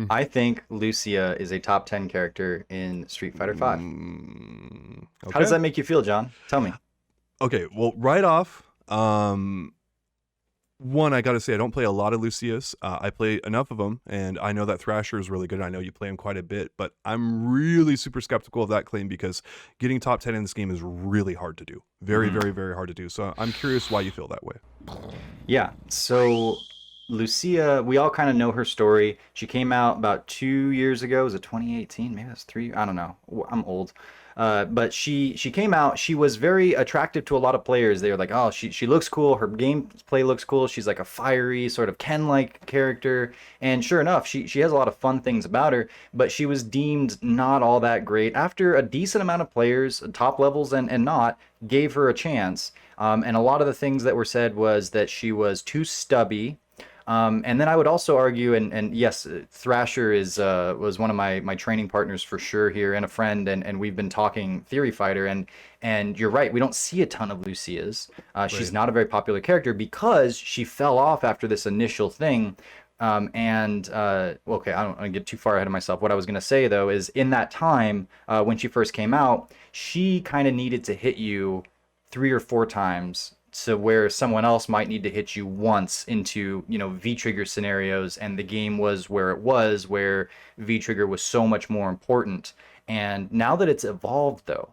I think Lucia is a top 10 character in Street Fighter 5. How does Okay. that make you feel, John? Tell me. Okay. Well, right off, one, I gotta say, I don't play a lot of Lucius. I play enough of them, and I know that Thrasher is really good. I know you play him quite a bit, but I'm really super skeptical of that claim because getting top 10 in this game is really hard to do. Very, hmm very, very hard to do. So I'm curious why you feel that way. Yeah, so Lucia, we all kind of know her story. She came out about 2 years ago. Was it 2018? Maybe that's three. I don't know. I'm old. But she came out. She was very attractive to a lot of players. They were like, oh, she looks cool. Her gameplay looks cool. She's like a fiery sort of Ken-like character. And sure enough, she has a lot of fun things about her. But she was deemed not all that great after a decent amount of players, top levels and not, gave her a chance. And a lot of the things that were said was that she was too stubby. And then I would also argue, and yes, Thrasher is was one of my training partners for sure here, and a friend, and we've been talking Theory Fighter, and you're right, we don't see a ton of Lucia's. She's Right. not a very popular character because she fell off after this initial thing. Well, okay, I don't want to get too far ahead of myself. What I was going to say though is in that time when she first came out, she kind of needed to hit you 3 or 4 times to where someone else might need to hit you once into, V trigger scenarios, and the game was where it was, where V trigger was so much more important. And now that it's evolved, though,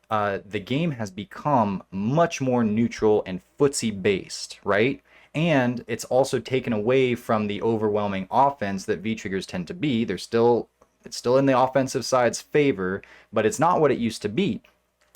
the game has become much more neutral and footsie based, right? And it's also taken away from the overwhelming offense that V triggers tend to be. It's still in the offensive side's favor, but it's not what it used to be.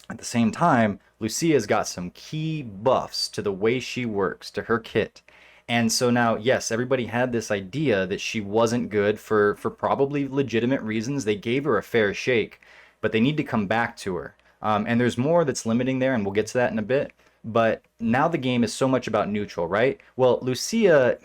At the same time, Lucia's got some key buffs to the way she works, to her kit. And so now, yes, everybody had this idea that she wasn't good for probably legitimate reasons. They gave her a fair shake, but they need to come back to her. And there's more that's limiting there, and we'll get to that in a bit. But now the game is so much about neutral, right? Well, Lucia,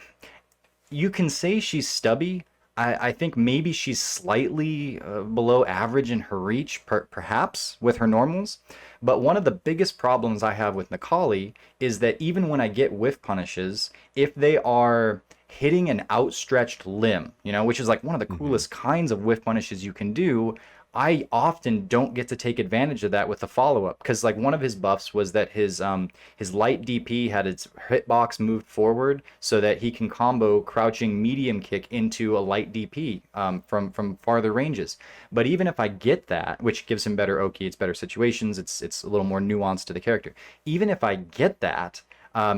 you can say she's stubby. I think maybe she's slightly below average in her reach, perhaps with her normals. But one of the biggest problems I have with Necalli is that even when I get whiff punishes, if they are hitting an outstretched limb, which is like one of the Hmm. coolest kinds of whiff punishes you can do, I often don't get to take advantage of that with the follow up because like one of his buffs was that his light DP had its hitbox moved forward so that he can combo crouching medium kick into a light DP from farther ranges. But even if I get that, which gives him better Oki, it's better situations, it's a little more nuanced to the character. Even if I get that,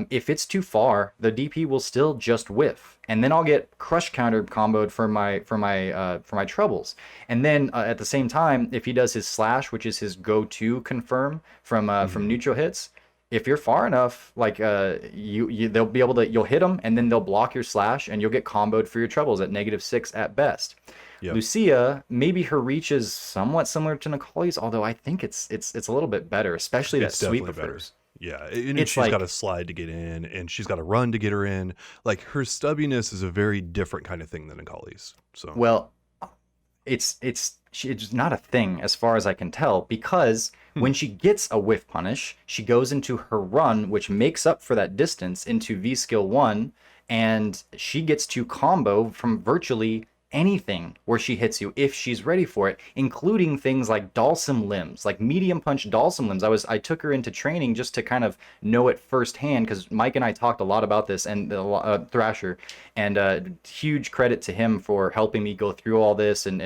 if it's too far, the DP will still just whiff, and then I'll get crush counter comboed for my troubles. And then at the same time, if he does his slash, which is his go-to confirm from Hmm. neutral hits, if you're far enough, like they'll be able to you'll hit them, and then they'll block your slash, and you'll get comboed for your troubles at -6 at best. Yep. Lucia, maybe her reach is somewhat similar to Nicoli's, although I think it's a little bit better, especially that It's sweep definitely of better. hers. Yeah, and It's she's got a like slide to get in, and she's got a run to get her in. Like her stubbiness is a very different kind of thing than Akali's. So, well, it's not a thing as far as I can tell because hmm, when she gets a whiff punish, she goes into her run, which makes up for that distance into V skill 1, and she gets to combo from virtually anything where she hits you if she's ready for it, including things like Dalsum limbs, like medium punch Dalsum limbs. I took her into training just to kind of know it firsthand because Mike and I talked a lot about this and Thrasher, and huge credit to him for helping me go through all this and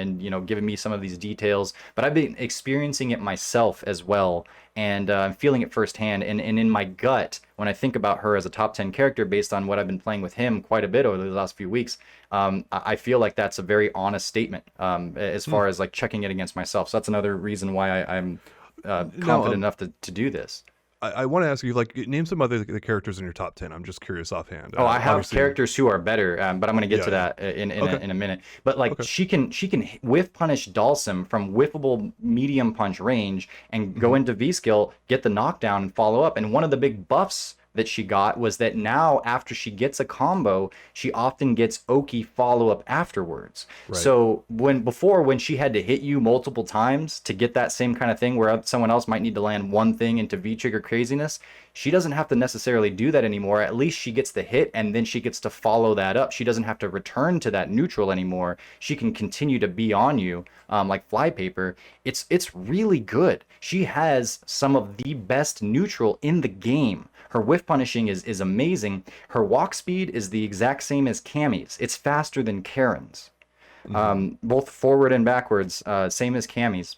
giving me some of these details. But I've been experiencing it myself as well, and I'm feeling it firsthand. And in my gut, when I think about her as a top 10 character based on what I've been playing with him quite a bit over the last few weeks, I feel like that's a very honest statement as hmm. far as like checking it against myself. So that's another reason why I'm Now, confident enough to do this. I want to ask you, like, name some other the characters in your top 10. I'm just curious offhand. Oh, I have Obviously, characters who are better, but I'm going to get yeah, to yeah. that Okay, in a minute. But like okay. she can whiff punish Dalsum from whiffable medium punch range and go Hmm. into V skill, get the knockdown and follow up. And one of the big buffs that she got was that now after she gets a combo, she often gets Oki follow up afterwards. Right. So when she had to hit you multiple times to get that same kind of thing where someone else might need to land one thing into V trigger craziness, she doesn't have to necessarily do that anymore. At least she gets the hit and then she gets to follow that up. She doesn't have to return to that neutral anymore. She can continue to be on you, like flypaper. It's really good. She has some of the best neutral in the game. Her whiff punishing is amazing. Her walk speed is the exact same as Cammy's. It's faster than Karen's. Hmm. Both forward and backwards, same as Cammy's.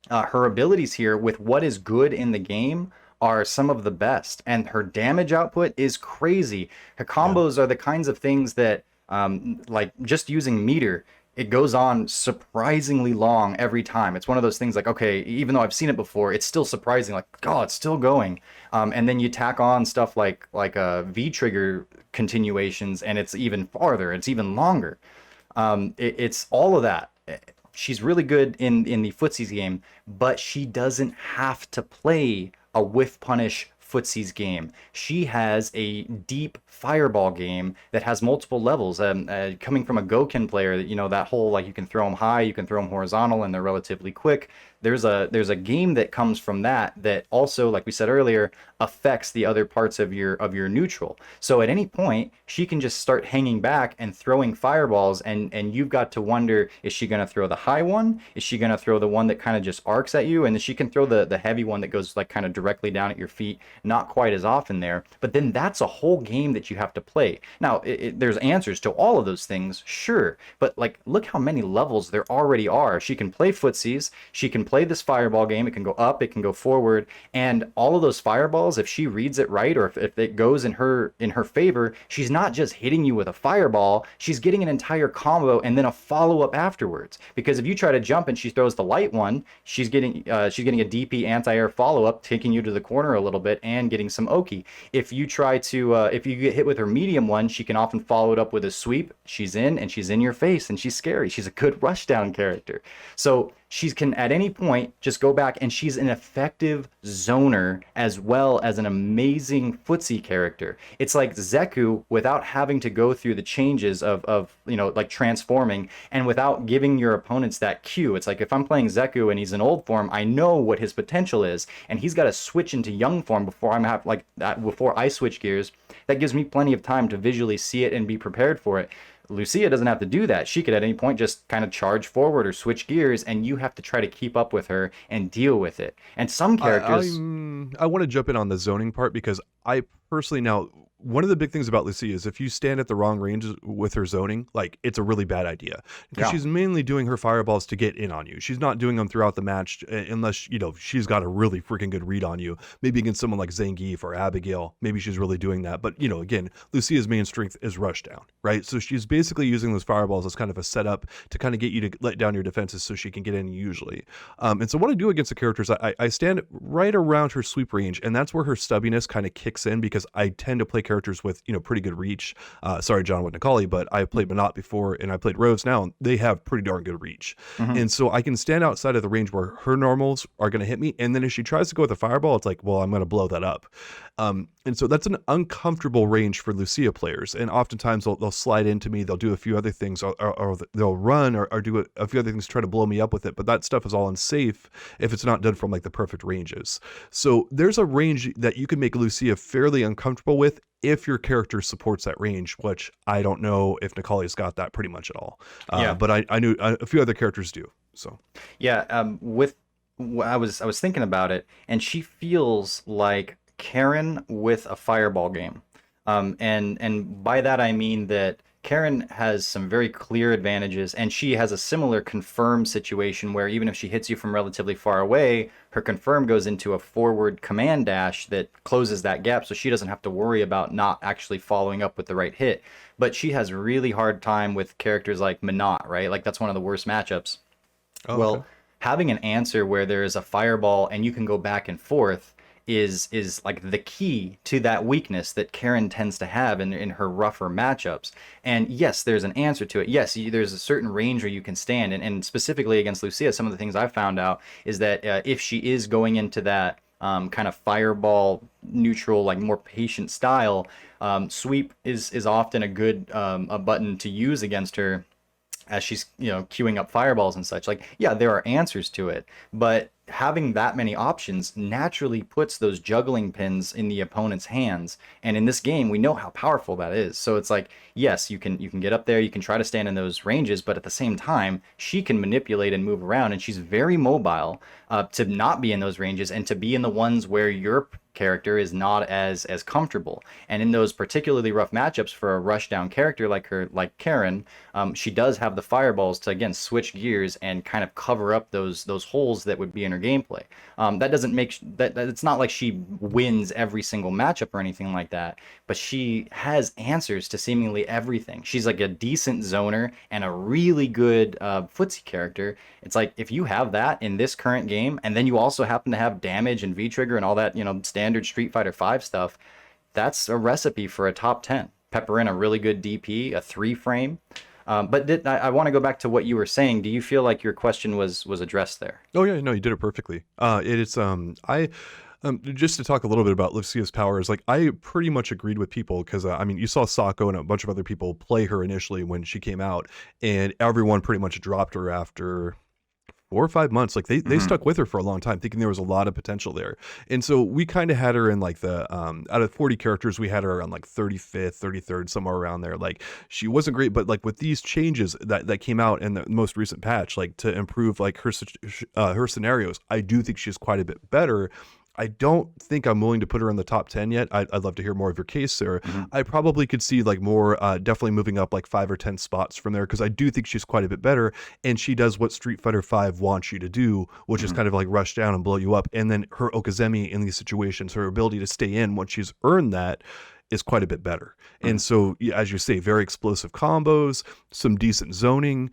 Her abilities here with what is good in the game are some of the best, and her damage output is crazy. Her Yeah. combos are the kinds of things that, like just using meter, it goes on surprisingly long every time. It's one of those things like, okay, even though I've seen it before, it's still surprising. Like, God, it's still going. And then you tack on stuff like V trigger continuations, and it's even farther. It's even longer. It's all of that. She's really good in the footsies game, but she doesn't have to play a whiff punish footsies game. She has a deep fireball game that has multiple levels. Coming from a Gokin player, you know that whole like you can throw them high, you can throw them horizontal, and they're relatively quick. There's a game that comes from that also, like we said earlier, affects the other parts of your neutral. So at any point, she can just start hanging back and throwing fireballs, and you've got to wonder, is she going to throw the high one? Is she going to throw the one that kind of just arcs at you? And then she can throw the heavy one that goes like kind of directly down at your feet, not quite as often there. But then that's a whole game that you have to play. Now, there's answers to all of those things, sure, but like look how many levels there already are. She can play footsies, she can play this fireball game, it can go up, it can go forward, and all of those fireballs, if she reads it right, or if it goes in her favor, she's not just hitting you with a fireball, she's getting an entire combo and then a follow-up afterwards. Because if you try to jump and she throws the light one, she's getting a DP anti-air follow-up, taking you to the corner a little bit and getting some Oki. If you try to if you get hit with her medium one, she can often follow it up with a sweep. She's in, and she's in your face, and she's scary. She's a good rushdown character. So she can at any point just go back, and she's an effective zoner as well as an amazing footsie character. It's like Zeku without having to go through the changes of like transforming, and without giving your opponents that cue. It's like if I'm playing Zeku and he's in old form, I know what his potential is, and he's got to switch into young form before I'm have like that before I switch gears. That gives me plenty of time to visually see it and be prepared for it. Lucia doesn't have to do that. She could at any point just kind of charge forward or switch gears, and you have to try to keep up with her and deal with it. And some characters, I want to jump in on the zoning part because I personally now one of the big things about Lucia is if you stand at the wrong range with her zoning, like it's a really bad idea because yeah, she's mainly doing her fireballs to get in on you. She's not doing them throughout the match unless she's got a really freaking good read on you. Maybe against someone like Zangief or Abigail, maybe she's really doing that. But again, Lucia's main strength is rush down, right? So she's basically using those fireballs as kind of a setup to kind of get you to let down your defenses so she can get in usually. And so what I do against the characters, I stand right around her sweep range, and that's where her stubbiness kind of kicks in because I tend to play characters with pretty good reach. Sorry, John wouldn't call you, but I played Monot before and I played Rose now, and they have pretty darn good reach. hmm, And so I can stand outside of the range where her normals are going to hit me, and then if she tries to go with a fireball, it's like, well, I'm going to blow that up. And so that's an uncomfortable range for Lucia players, and oftentimes they'll slide into me, they'll do a few other things, or they'll run or do a few other things to try to blow me up with it, but that stuff is all unsafe if it's not done from like the perfect ranges. So there's a range that you can make Lucia fairly uncomfortable with if your character supports that range, which I don't know if Nikali's got that pretty much at all. yeah. But I knew a few other characters do. So Yeah, with I was thinking about it, and she feels like Karin with a fireball game. And by that I mean that Karin has some very clear advantages, and she has a similar confirm situation where even if she hits you from relatively far away, her confirm goes into a forward command dash that closes that gap, so she doesn't have to worry about not actually following up with the right hit. But she has really hard time with characters like Minot, right? Like that's one of the worst matchups. oh, okay. Well, having an answer where there is a fireball and you can go back and forth is like the key to that weakness that Karin tends to have in her rougher matchups. And yes, there's an answer to it. Yes, there's a certain range where you can stand. And specifically against Lucia, some of the things I found out is that if she is going into that kind of fireball neutral, like more patient style, sweep is often a good a button to use against her. as she's, queuing up fireballs and such. Like, yeah, there are answers to it, but having that many options naturally puts those juggling pins in the opponent's hands. And in this game, we know how powerful that is. So it's like, yes, you can get up there, you can try to stand in those ranges, but at the same time, she can manipulate and move around, and she's very mobile, to not be in those ranges and to be in the ones where your character is not as comfortable. And in those particularly rough matchups for a rush down character like Karin, she does have the fireballs to again switch gears and kind of cover up those holes that would be in her gameplay. That doesn't make that it's not like she wins every single matchup or anything like that, but she has answers to seemingly everything. She's like a decent zoner and a really good footsie character. It's like if you have that in this current game, and then you also happen to have damage and V trigger and all that, standard Street Fighter V stuff, that's a recipe for a top 10. Pepper in a really good DP, a 3 frame. But I want to go back to what you were saying. Do you feel like your question was addressed there? Oh yeah, no, you did it perfectly. It's I just to talk a little bit about Lucia's powers, like I pretty much agreed with people because I mean, you saw Sako and a bunch of other people play her initially when she came out, and everyone pretty much dropped her after 4 or 5 months. Like they Hmm. stuck with her for a long time, thinking there was a lot of potential there. And so we kind of had her in like the out of 40 characters, we had her around like 35th, 33rd, somewhere around there. Like she wasn't great, but like with these changes that came out in the most recent patch, like to improve like her scenarios, I do think she's quite a bit better. I don't think I'm willing to put her in the top 10 yet. I'd love to hear more of your case, sir. Hmm. I probably could see like more, definitely moving up like 5 or 10 spots from there because I do think she's quite a bit better, and she does what Street Fighter V wants you to do, which is Hmm. kind of like rush down and blow you up. And then her Okazemi in these situations, her ability to stay in once she's earned that is quite a bit better. Hmm. And so, yeah, as you say, very explosive combos, some decent zoning,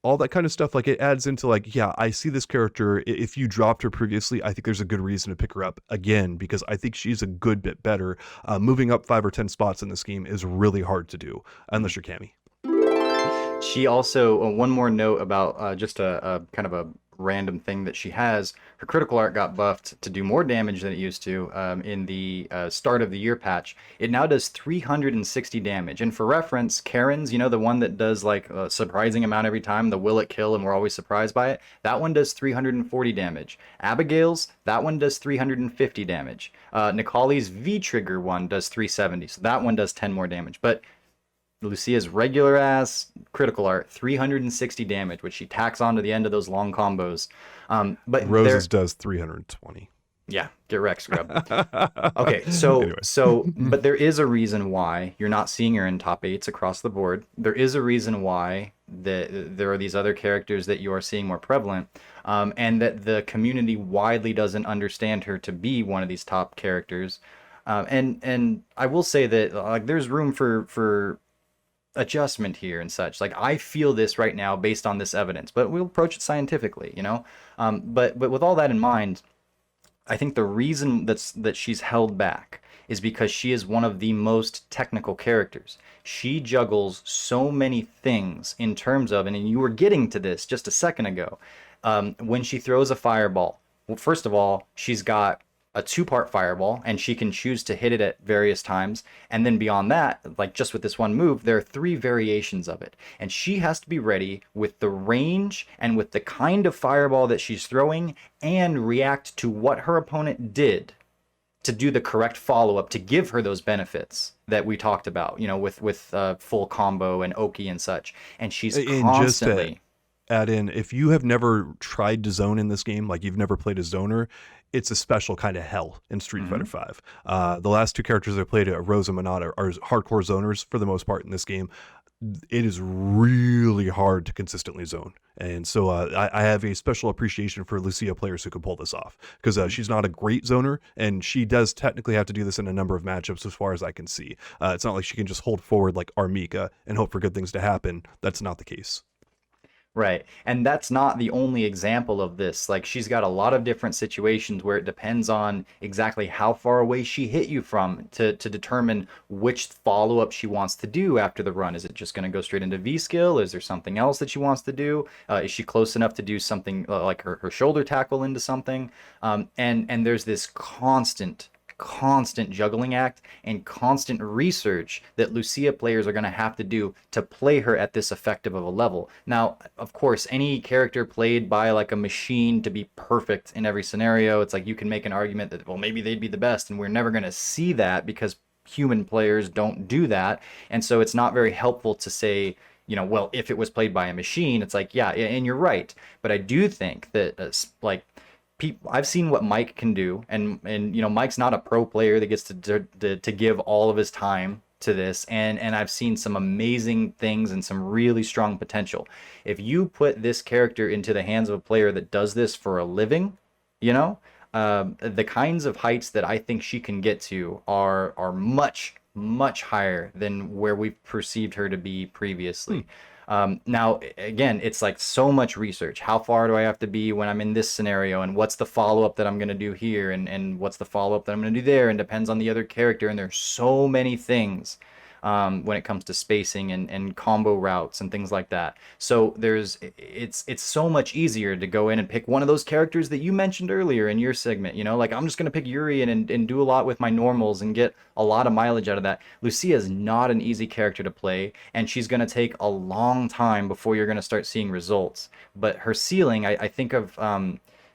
all that kind of stuff. Like it adds into like, yeah, I see this character. If you dropped her previously, I think there's a good reason to pick her up again because I think she's a good bit better. Moving up 5 or 10 spots in this game is really hard to do Hmm. unless you're Cammy. She also, one more note about just a kind of a random thing that she has. Her critical art got buffed to do more damage than it used to in the start of the year patch. It now does 360 damage. And for reference, Karen's, the one that does like a surprising amount every time, the will it kill, and we're always surprised by it, that one does 340 damage. Abigail's, that one does 350 damage. Nikali's V trigger one does 370, so that one does 10 more damage. But Lucia's regular ass critical art, 360 damage, which she tacks onto the end of those long combos. But Roses there, does 320. yeah, get wrecked, scrub. Okay, so Anyway. but there is a reason why you're not seeing her in top eights across the board. There is a reason why there are these other characters that you are seeing more prevalent, and that the community widely doesn't understand her to be one of these top characters. And I will say that like there's room for adjustment here and such. Like I feel this right now based on this evidence, but we'll approach it scientifically. But with all that in mind, I think the reason that she's held back is because she is one of the most technical characters. She juggles so many things in terms of, and you were getting to this just a second ago, when she throws a fireball. Well, first of all, she's got a two-part fireball, and she can choose to hit it at various times. And then beyond that, like just with this one move, there are 3 variations of it. And she has to be ready with the range and with the kind of fireball that she's throwing and react to what her opponent did to do the correct follow-up to give her those benefits that we talked about, with full combo and Oki and such. And she's And just to constantly. add in, if you have never tried to zone in this game, like you've never played a zoner, it's a special kind of hell in Street Fighter Mhm. V. The last 2 characters I played, Rose and Monata, are hardcore zoners for the most part in this game. It is really hard to consistently zone. And so I have a special appreciation for Lucia players who can pull this off because she's not a great zoner, and she does technically have to do this in a number of matchups as far as I can see. It's not like she can just hold forward like Armika and hope for good things to happen. That's not the case. Right. And that's not the only example of this. Like she's got a lot of different situations where it depends on exactly how far away she hit you from to determine which follow-up she wants to do after the run. Is it just going to go straight into V skill? Is there something else that she wants to do? Is she close enough to do something like her shoulder tackle into something? And there's this constant juggling act and constant research that Lucia players are going to have to do to play her at this effective of a level. Now, of course, any character played by like a machine to be perfect in every scenario, it's like you can make an argument that, well, maybe they'd be the best, and we're never going to see that because human players don't do that. And so it's not very helpful to say, you know, well, if it was played by a machine, it's like, yeah, and you're right. But I do think that like I've seen what Mike can do, and you know, Mike's not a pro player that gets to give all of his time to this, and I've seen some amazing things and some really strong potential. If you put this character into the hands of a player that does this for a living, you know, the kinds of heights that I think she can get to are much higher than where we've perceived her to be previously. Now, again, it's like so much research. How far do I have to be when I'm in this scenario? And what's the follow-up that I'm going to do here? And what's the follow-up that I'm going to do there? And depends on the other character. And there's so many things when it comes to spacing and combo routes and things like that. So it's so much easier to go in and pick one of those characters that you mentioned earlier in your segment. You know, like I'm just going to pick Yuri and do a lot with my normals and get a lot of mileage out of that. Lucia is not an easy character to play, and she's going to take a long time before you're going to start seeing results. But her ceiling, I think of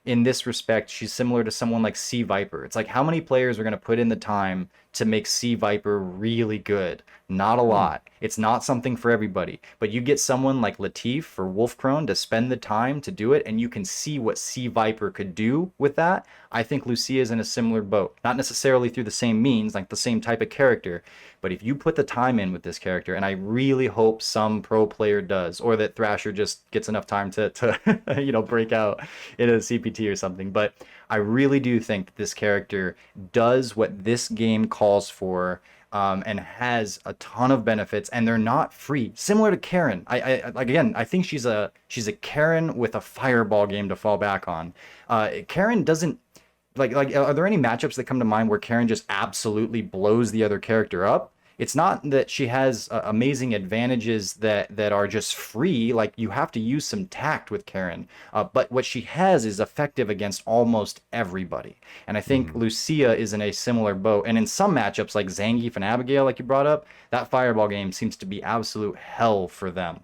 in this respect, she's similar to someone like Sea Viper. It's like, how many players are going to put in the time to make Sea Viper really good? Not a lot. It's not something for everybody. But you get someone like Latif or Wolfcrone to spend the time to do it, and you can see what Sea Viper could do with that. I think Lucia is in a similar boat. Not necessarily through the same means, like the same type of character, but if you put the time in with this character, and I really hope some pro player does, or that Thrasher just gets enough time to you know, break out in a CPT or something. But I really do think that this character does what this game calls for, and has a ton of benefits, and they're not free. Similar to Karin. I think she's a Karin with a fireball game to fall back on. Karin doesn't like are there any matchups that come to mind where Karin just absolutely blows the other character up? It's not that she has amazing advantages that are just free. Like, you have to use some tact with Karin. But what she has is effective against almost everybody. And I think Lucia is in a similar boat. And in some matchups, like Zangief and Abigail, like you brought up, that fireball game seems to be absolute hell for them.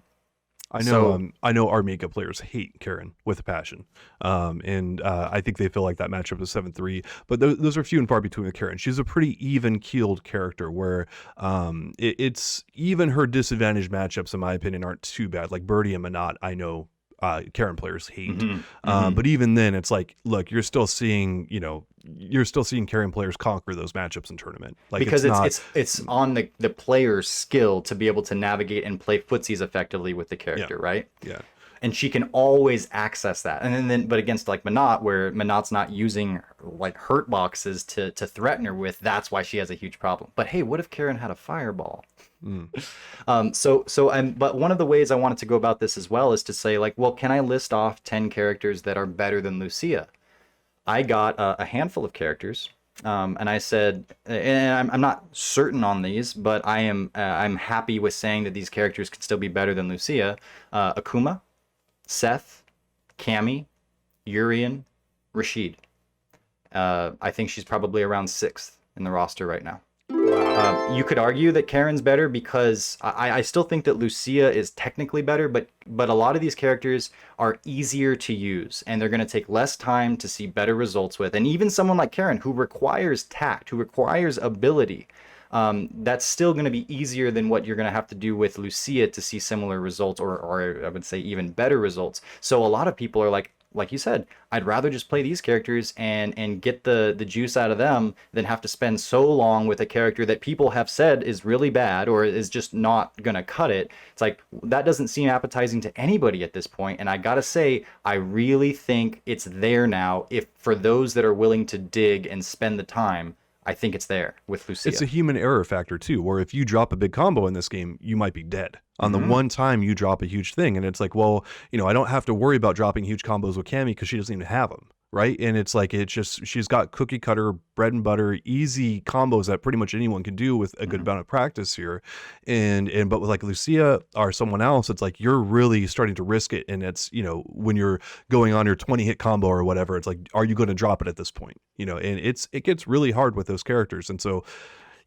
I know, I know Armika players hate Karin with a passion, and I think they feel like that matchup is 7-3. But those are few and far between with Karin. She's a pretty even-keeled character, where it's even her disadvantaged matchups, in my opinion, aren't too bad. Like Birdie and Manat, I know Karin players hate, but even then, it's like, look, you're still seeing Karin players conquer those matchups in tournament. Like, because it's on the player's skill to be able to navigate and play footsies effectively with the character, right? Yeah. And she can always access that. And then but against like Manat, where Manat's not using like hurt boxes to threaten her with, that's why she has a huge problem. But hey, what if Karin had a fireball? But one of the ways I wanted to go about this as well is to say, like, well, can I list off 10 characters that are better than Lucia? I got a handful of characters, and I said, and I'm not certain on these, but I'm happy with saying that these characters can still be better than Lucia. Akuma, Seth, Cammy, Urian, Rashid. I think she's probably around 6th in the roster right now. You could argue that Karin's better, because I still think that Lucia is technically better, but a lot of these characters are easier to use, and they're going to take less time to see better results with. And even someone like Karin, who requires tact, who requires ability, that's still going to be easier than what you're going to have to do with Lucia to see similar results, or I would say even better results. So a lot of people are like you said, I'd rather just play these characters and get the juice out of them than have to spend so long with a character that people have said is really bad or is just not gonna cut it. It's like, that doesn't seem appetizing to anybody at this point. And I gotta say, I really think it's there now. If for those that are willing to dig and spend the time, I think it's there with Lucia. It's a human error factor too, where if you drop a big combo in this game, you might be dead on the one time you drop a huge thing. And it's like, well, I don't have to worry about dropping huge combos with Cammy because she doesn't even have them, right? And it's like, it's just, she's got cookie cutter, bread and butter, easy combos that pretty much anyone can do with a good amount of practice here. But with like Lucia or someone else, it's like you're really starting to risk it. And it's, you know, when you're going on your 20 hit combo or whatever, it's like, are you going to drop it at this point? You know, and it gets really hard with those characters. And so,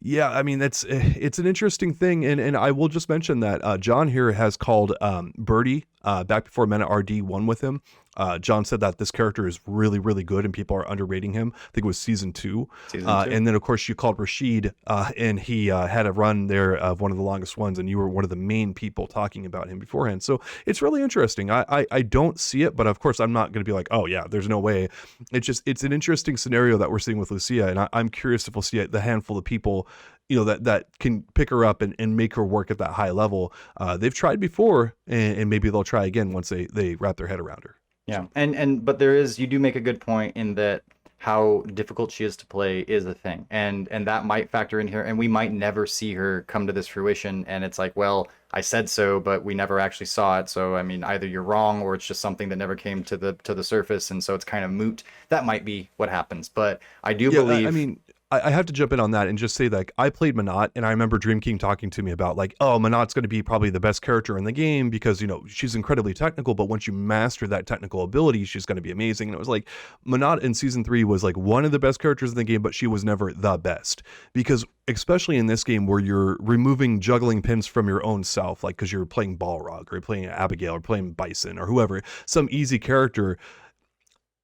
yeah, I mean, it's an interesting thing, and I will just mention that John here has called Birdie back before Mena RD won with him. John said that this character is really, really good, and people are underrating him. I think it was season 2. And then, of course, you called Rashid, and he had a run there of one of the longest ones, and you were one of the main people talking about him beforehand. So it's really interesting. I don't see it, but of course, I'm not going to be like, oh, yeah, there's no way. It's an interesting scenario that we're seeing with Lucia, and I'm curious if we'll see the handful of people, you know, that can pick her up and make her work at that high level. They've tried before, and maybe they'll try again once they wrap their head around her. Yeah, but you do make a good point in that how difficult she is to play is a thing, and that might factor in here, and we might never see her come to this fruition, and it's like, well, I said so, but we never actually saw it. So I mean, either you're wrong or it's just something that never came to the surface, and so it's kind of moot. That might be what happens, but I do believe. I mean, I have to jump in on that and just say that, like, I played Menat, and I remember Dream King talking to me about, like, oh, Menat's going to be probably the best character in the game because, you know, she's incredibly technical, but once you master that technical ability, she's going to be amazing. And it was like, Menat in season 3 was like one of the best characters in the game, but she was never the best, because especially in this game where you're removing juggling pins from your own self, like, because you're playing Balrog or you're playing Abigail or playing Bison or whoever, some easy character,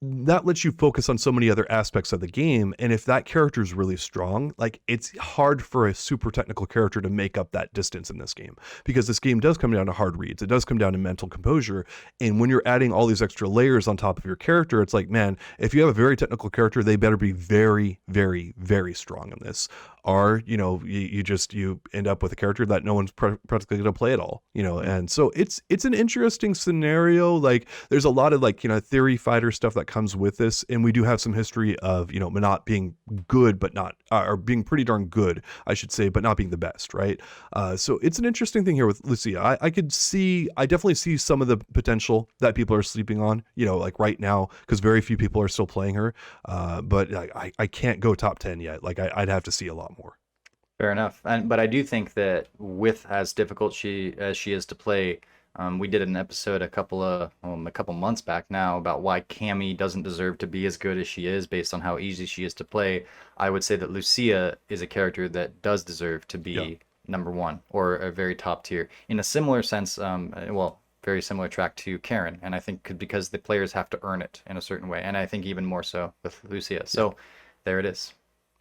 that lets you focus on so many other aspects of the game. And if that character is really strong, like, it's hard for a super technical character to make up that distance in this game, because this game does come down to hard reads. It does come down to mental composure. And when you're adding all these extra layers on top of your character, it's like, man, if you have a very technical character, they better be very, very, very strong in this. Or, you know, you end up with a character that no one's practically going to play at all, you know. And so it's an interesting scenario. Like, there's a lot of, like, you know, theory fighter stuff that comes with this, and we do have some history of, you know, Menat being good but not, or being pretty darn good, I should say, but not being the best, right? So it's an interesting thing here with Lucia. I definitely see some of the potential that people are sleeping on, you know, like right now, because very few people are still playing her. But I can't go top 10 yet. Like, I'd have to see a lot more. Fair enough. But I do think that with as difficult as she is to play, we did an episode a couple months back now about why Cammy doesn't deserve to be as good as she is based on how easy she is to play. I would say that Lucia is a character that does deserve to be number 1 or a very top tier in a similar sense. Very similar track to Karin, and I think because the players have to earn it in a certain way, and I think even more so with Lucia. So there it is.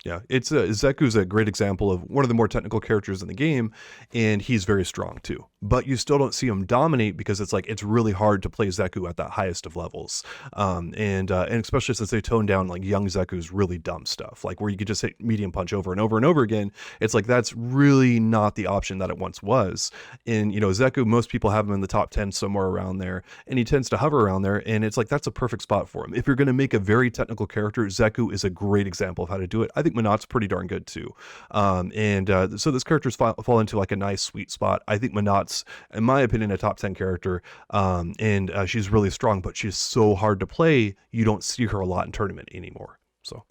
Yeah, it's Zeku's a great example of one of the more technical characters in the game, and he's very strong too. But you still don't see him dominate because it's like, it's really hard to play Zeku at that highest of levels, and especially since they toned down like young Zeku's really dumb stuff, like where you could just hit medium punch over and over and over again. It's like, that's really not the option that it once was. And, you know, Zeku, most people have him in the top 10 somewhere around there, and he tends to hover around there, and it's like, that's a perfect spot for him. If you're going to make a very technical character, Zeku is a great example of how to do it. I think Menat's pretty darn good too. So this character's fall into like a nice sweet spot. I think Menat's, in my opinion, a top 10 character. She's really strong, but she's so hard to play. You don't see her a lot in tournament anymore. So.